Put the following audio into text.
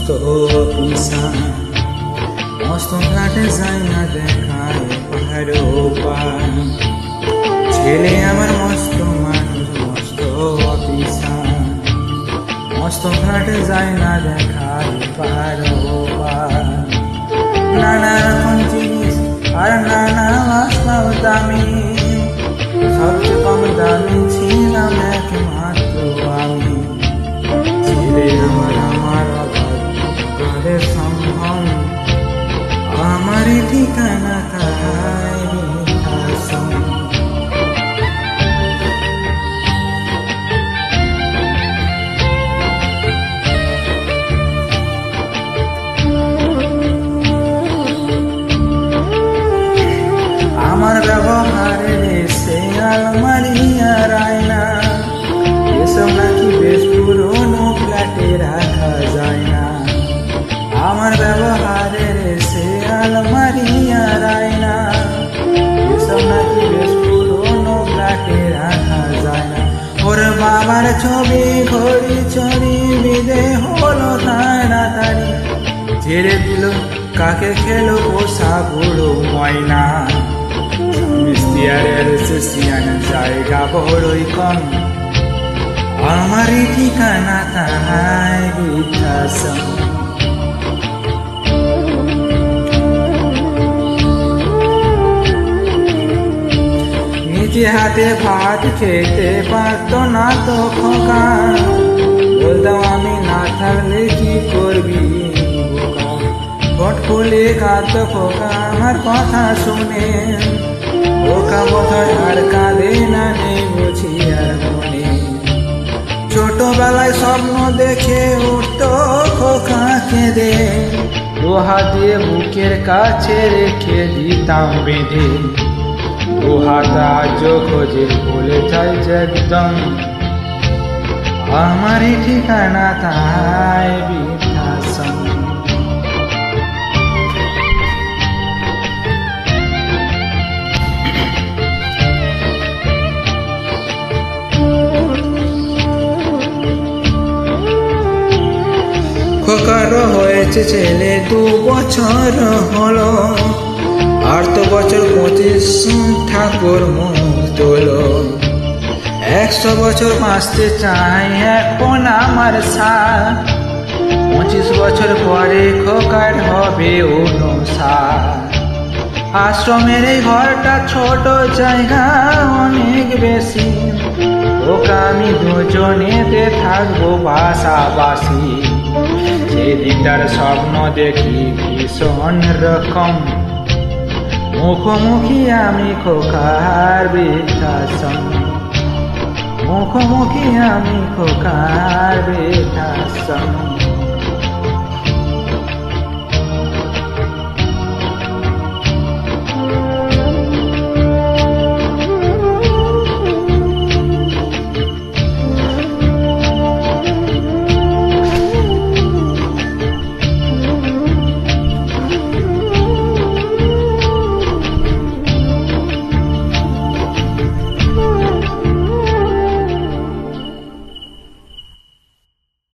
মস্ত পিসান, মস্ত ঘাটে যায় না দেখায় পাহাড় পার। ছেলে আমার মস্ত মানুষ মস্ত পিসান, মস্ত ঘাটে যায় না দেখায় পাহাড় পার। নানা রকম জিনিস আর নানা আসবাব দামি, সবচেয়ে কম দামি ছিলাম একমাত্র আমি। ছেলে আমার অভাব কাদের সম্ভব, আমার ঠিকানা তাই বৃদ্ধাশ্রম। আমার ব্যবহারের সে আলমারি আর আয়না, এসব নাকি বেশ পুরোনো ফ্ল্যাটে রাখা যায় না। আমার ব্যবহারের সে আলমারি আর আয়না, এসব নাকি বেশ পুরোনো ফ্ল্যাটে রাখা যায় না। ওর বাবার ছবি ঘড়ি চড়ি বিদে হলো তাড়াতাড়ি, ছেড়ে দিল কাকে খেলো পোষা বুড়ো ময়না। মিস্তিয়ারের সুসিয়ান জায়গা বড়ই কম, আমারই ঠিকানা তাই বৃদ্ধাশ্রম। নিজে হাতে ভাত খেতে পারত না তো খোকা, বলতাম আমি না থাকলে কি করবি বোকা। ঠোঁট খুলে কাঁদত খোকা আমার কথা শুনে, খোকা বোধহয় আর কাঁদে না নেই বুঝি আর মনে। ছোটবেলায় স্বপ্ন দেখে উঠত খোকা কেঁদে, লোহা দিয়ে বুকের কাছে রেখে দিতাম বেঁধে। লোহাটা আজ খোঁজে বলে চাই যে একদম, আমারই ঠিকানা তাই বৃদ্ধাশ্রম। খোকার হয়েছে ছেলে 2 বছর হলো, আর তো বছর 25 ঠাকুর মুখ তোলো। 100 বছর বাঁচতে চাই এখন আমার সাথ, 25 বছর পরে খোকার হবে 59। আশ্রমের এই ঘরটা ছোট, জায়গা অনেক বেশি, ওকে আমি দুজনেতে থাকবো পাশাপাশি। সেদিনটার স্বপ্ন দেখি ভীষণ রকম, মুখোমুখি আমি খোকার বৃদ্ধাশ্রম, মুখোমুখি আমি খোকার বৃদ্ধাশ্রম।